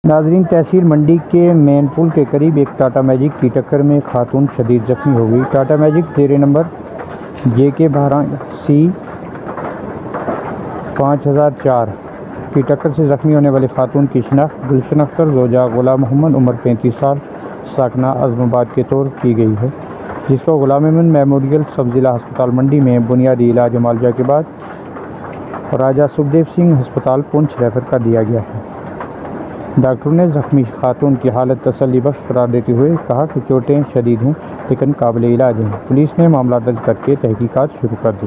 ناظرین، تحصیل منڈی کے مین پل کے قریب ایک ٹاٹا میجک کی ٹکر میں خاتون شدید زخمی ہو گئی۔ ٹاٹا میجک زیر نمبر JK12C 5004 کی ٹکر سے زخمی ہونے والی خاتون کی شناخت گلشن اختر زوجہ غلام محمد عمر 35 سال ساکنہ اعظم آباد کے طور کی گئی ہے، جس کو غلام محمد میموریل سب ضلع ہسپتال منڈی میں بنیادی علاج معالجہ کے بعد راجہ سکھدیو سنگھ ہسپتال پونچھ ریفر کر دیا گیا ہے۔ ڈاکٹروں نے زخمی خاتون کی حالت تسلی بخش قرار دیتے ہوئے کہا کہ چوٹیں شدید ہیں لیکن قابل علاج ہیں۔ پولیس نے معاملہ درج کر کے تحقیقات شروع کر دی۔